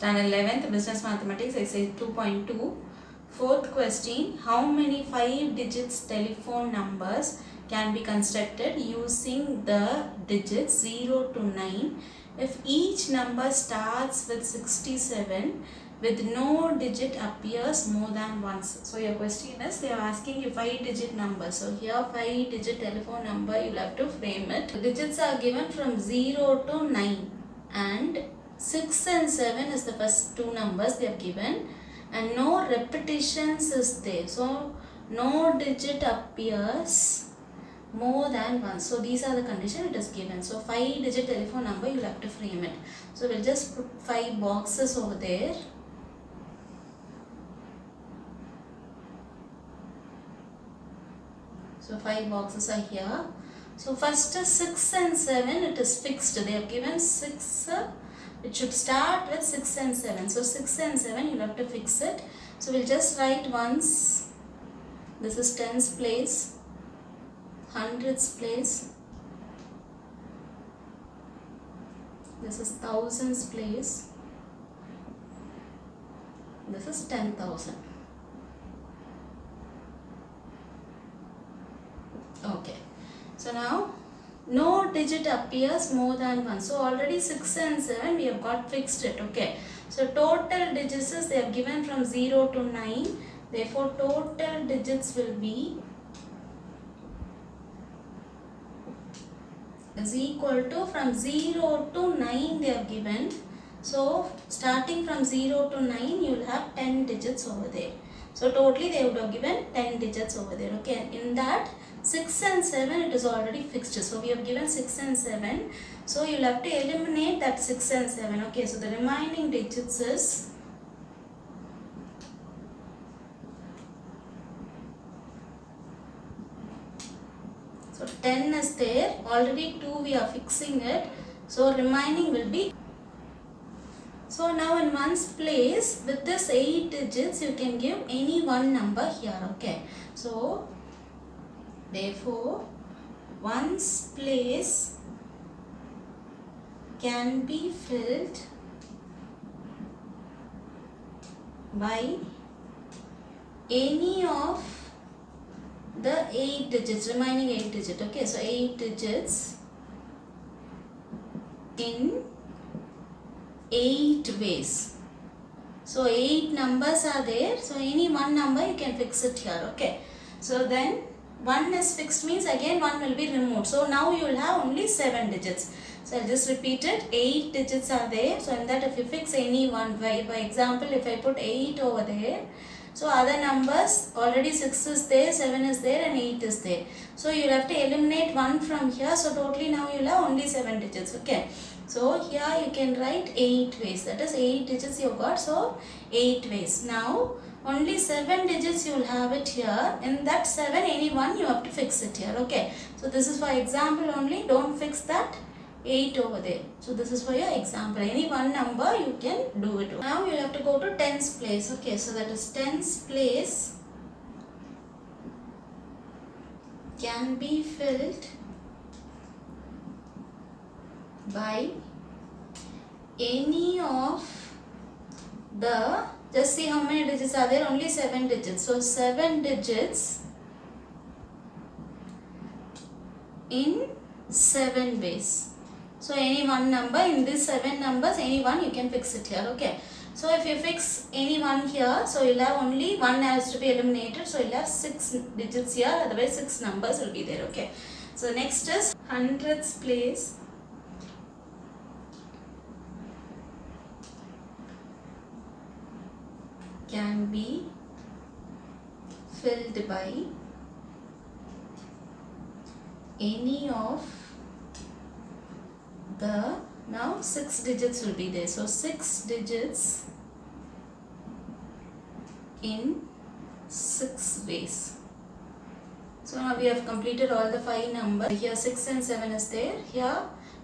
Standard 11th Business Mathematics Exercise 2.2. Fourth question. How many 5 digits telephone numbers can be constructed using the digits 0 to 9 if each number starts with 67 with no digit appears more than once? So your question is, they are asking you 5 digit number. So here 5 digit telephone number, you will have to frame it. The digits are given from 0 to 9 and 6 and 7 is the first two numbers they have given, and no repetitions is there. So no digit appears more than once. So these are the condition it is given. So 5 digit telephone number, you will have to frame it. So we'll just put 5 boxes over there. So 5 boxes are here. So first 6 and 7, it is fixed. They have given 6. It should start with 6 and 7. So 6 and 7, you'll have to fix it. So we'll just write ones. This is tens place, hundreds place. This is thousands place. This is 10,000. Okay. So now no digit appears more than one. So already 6 and 7 we have got fixed it. Okay. So total digits is they have given from 0 to 9. Therefore total digits will be is equal to, from 0 to 9 they have given. So starting from 0 to 9 you will have 10 digits over there. So totally they would have given 10 digits over there. Okay. In that 6 and 7 it is already fixed. So we have given 6 and 7. So you will have to eliminate that 6 and 7. Okay. So the remaining digits is so 10 is there. Already 2 we are fixing it. So remaining will be. So now in ones place, with this 8 digits you can give any one number here. Okay. So therefore ones place can be filled by any of the 8 digits, remaining 8 digits. Okay. So 8 digits in 8 ways. So 8 numbers are there. So any one number you can fix it here. Okay. So then 1 is fixed means again 1 will be removed. So now you will have only 7 digits. So I'll just repeat it. 8 digits are there. So in that if you fix any one, by example if I put 8 over there, so other numbers already 6 is there, 7 is there and 8 is there. So you will have to eliminate 1 from here. So totally now you will have only 7 digits. Okay. So here you can write 8 ways. That is 8 digits you got. So 8 ways. Now only 7 digits you will have it here. In that 7 any one you have to fix it here. Okay. So this is for example only. Don't fix that 8 over there. So this is for your example. Any one number you can do it. Now you will have to go to tens place. Okay. So that is tens place can be filled by any of the, just see how many digits are there, only 7 digits. So 7 digits in 7 ways. So any one number in these 7 numbers, any one you can fix it here. Okay. So if you fix any one here, so you'll have only 1 has to be eliminated. So you'll have 6 digits here, otherwise 6 numbers will be there. Okay. So next is hundreds place can be filled by any of the, now 6 digits will be there. So 6 digits in 6 ways. So now we have completed all the 5 numbers. Here 6 and 7 is there. Here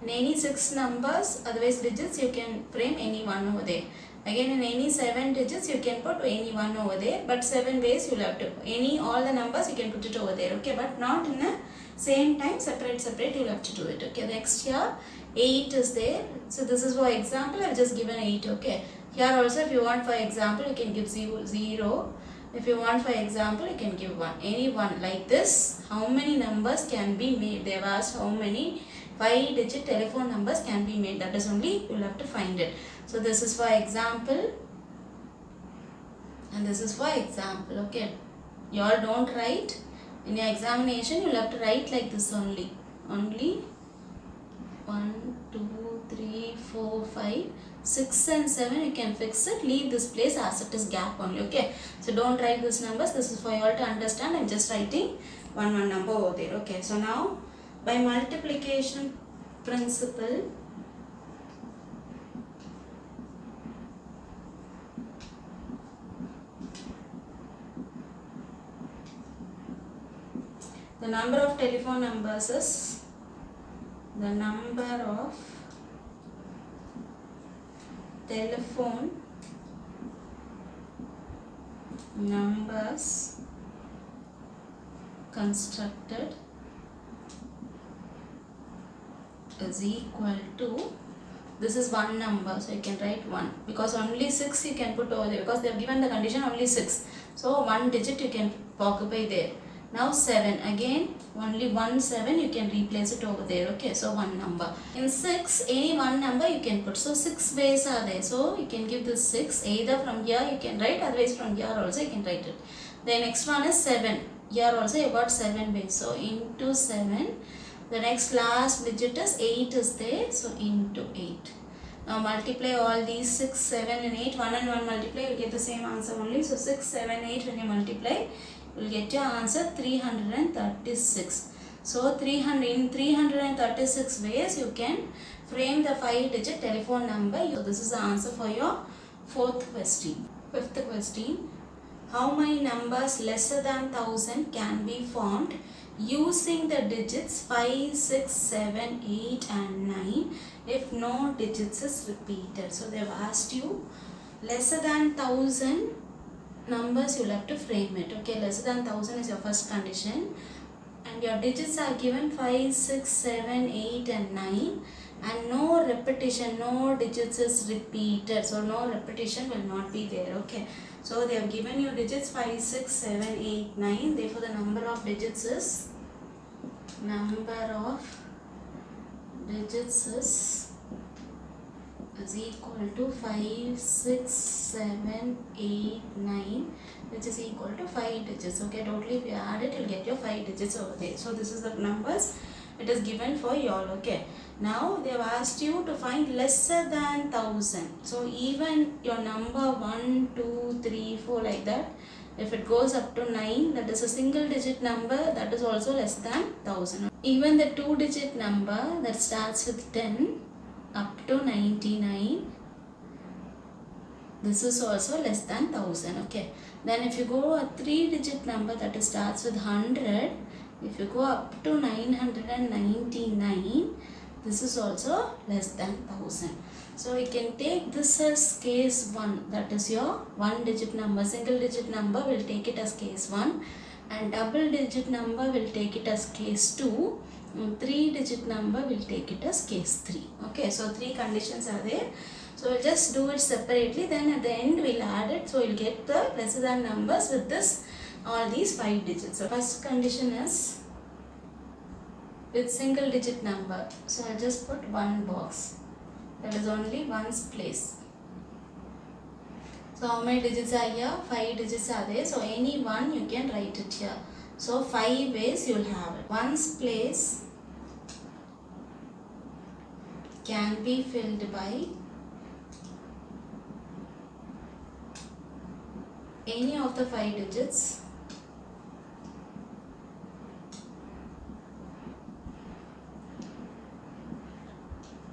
in any 6 numbers, otherwise digits, you can frame any one over there. Again in any 7 digits you can put any one over there, but 7 ways you will have to, any all the numbers you can put it over there. Okay, but not in a same time, separate you will have to do it. Okay, next here 8 is there. So this is for example, I have just given 8. Okay, Here also, if you want for example, you can give 0. If you want for example, you can give 1. Any one like this. How many numbers can be made? They have asked how many 5-digit telephone numbers can be made. That is only you will have to find it. So this is for example, and this is for example. Okay, you all don't write in your examination. You will have to write like this only. 1, 2, 3, 4, 5, 6 and 7 you can fix it. Leave this place as it is gap only. Okay, so don't write these numbers. This is for you all to understand. I'm just writing one number over there. Okay, so now by multiplication principle, the number of telephone numbers is the number of telephone numbers constructed is equal to, this is one number, so you can write 1, because only 6 you can put over there, because they have given the condition only 6, so 1 digit you can occupy there. Now 7, again only 1 7 you can replace it over there. Okay, so 1 number. In 6, any one number you can put. So 6 ways are there. So you can give this 6, either from here you can write, otherwise from here also you can write it. The next one is 7. Here also you got 7 ways. So into 7. The next last digit is 8 is there. So into 8. Now multiply all these 6, 7 and 8. 1 and 1 multiply, you will get the same answer only. So 6, 7, 8 when you multiply, you will get your answer 336. So 336 ways you can frame the 5-digit telephone number. So this is the answer for your 4th question. 5th question. How many numbers lesser than 1000 can be formed using the digits 5, 6, 7, 8 and 9 if no digits is repeated? So they have asked you lesser than 1000 numbers, you will have to frame it. Okay, lesser than 1000 is your first condition, and your digits are given 5, 6, 7, 8 and 9, and no repetition, no digits is repeated, so no repetition will not be there. Okay, so they have given you digits 5, 6, 7, 8, 9, therefore the number of digits is equal to 5, 6, 7, 8, 9, which is equal to 5 digits. Okay, totally if you add it, you'll get your 5 digits over there. So this is the numbers it is given for you all. Okay, now they have asked you to find lesser than 1000. So even your number 1, 2, 3, 4 like that, if it goes up to 9, that is a single digit number, that is also less than 1000. Even the 2-digit number that starts with 10 up to 99, this is also less than 1000. Okay, then if you go a 3-digit number that starts with 100, if you go up to 999, this is also less than 1000. So you can take this as case 1, that is your 1-digit number. Single digit number will take it as case 1, and double digit number will take it as case 2, and 3-digit number will take it as case 3. Okay, so 3 conditions are there. So we'll just do it separately, then at the end we'll add it. So you'll get the lesser than numbers with this, all these 5 digits. So first condition is with single digit number. So I'll just put 1 box. That is only 1's place. So how many digits are here? 5 digits are there. So any one you can write it here. So 5 ways you will have it. 1's place can be filled by any of the 5 digits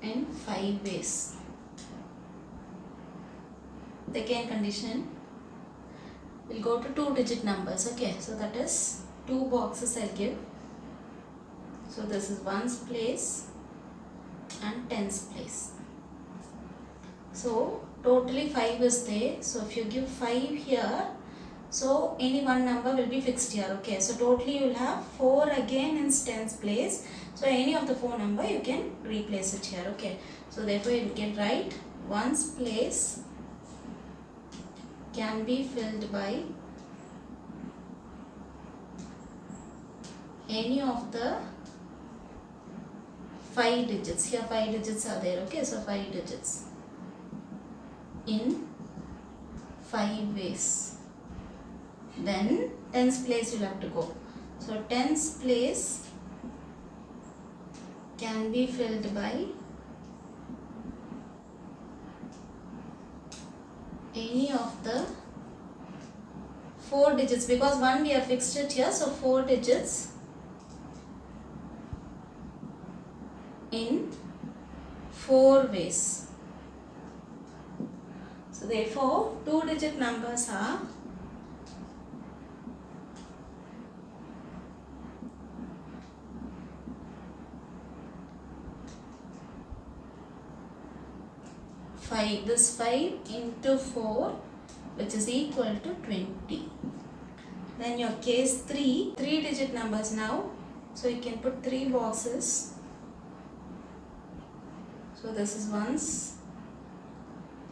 in 5 ways. Second condition, we'll go to 2-digit numbers. Okay, so that is 2 boxes I'll give. So this is 1's place and 10's place. So totally 5 is there. So if you give 5 here, so any one number will be fixed here. Okay, so totally you will have 4 again in 10's place. So any of the 4 number you can replace it here. Okay, so therefore you can write 1's place can be filled by any of the 5 digits. Here 5 digits are there, okay? So 5 digits in 5 ways. Then tens place you'll have to go. So tens place can be filled by any of the 4 digits, because 1 we have fixed it here, so 4 digits in 4 ways. So therefore 2 digit numbers are 5. This 5 into 4, which is equal to 20. Then your case 3 digit numbers now. So you can put 3 boxes. So this is ones,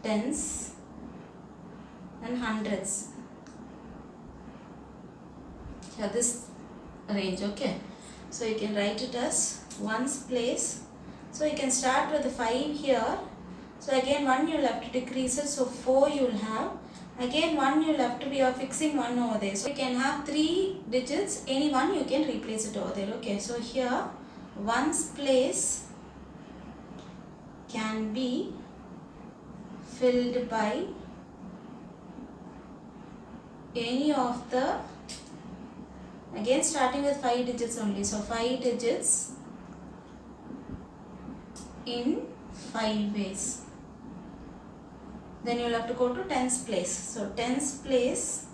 tens and hundreds. Here this range, okay. So you can write it as ones place. So you can start with the 5 here. So again 1 you will have to decrease it, so 4 you will have. Again 1 you will have to be fixing 1 over there. So you can have 3 digits, any one you can replace it over there. Okay, so here ones place can be filled by any of the, again starting with 5 digits only. So 5 digits in 5 ways. Then you will have to go to tens place. So tens place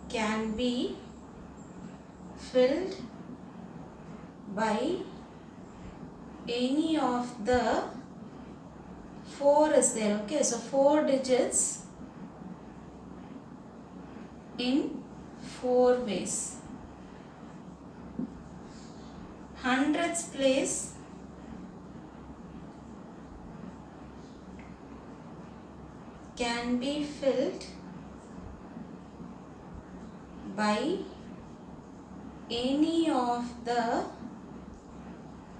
can be filled by any of the 4 is there. Okay, so 4 digits in 4 ways. Hundreds place can be filled by any of the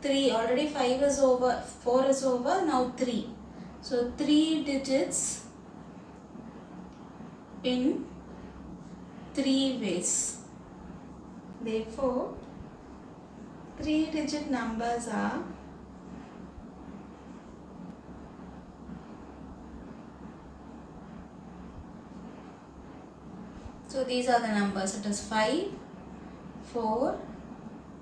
3. Already 5 is over, 4 is over, now 3. So 3 digits in 3 ways. Therefore 3 digit numbers are so these are the numbers. It is 5, 4,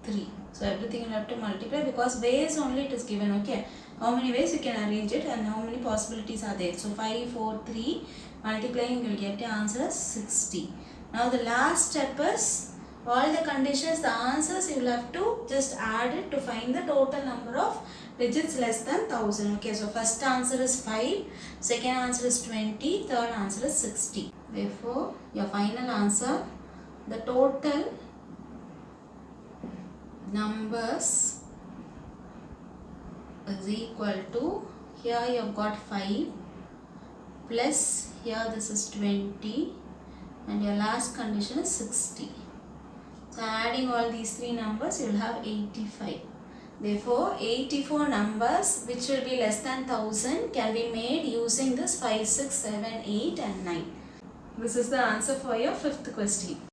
3. So everything you have to multiply, because ways only it is given. Okay, how many ways you can arrange it and how many possibilities are there. So 5, 4, 3 multiplying you will get the answer as 60. Now the last step is all the conditions, the answers you will have to just add it to find the total number of digits less than 1000. Okay, so first answer is 5, second answer is 20, third answer is 60. Therefore your final answer, the total numbers is equal to, here you have got 5 plus here this is 20 and your last condition is 60. So adding all these 3 numbers you will have 85. Therefore 84 numbers which will be less than 1000 can be made using this 5, 6, 7, 8 and 9. This is the answer for your 5th question.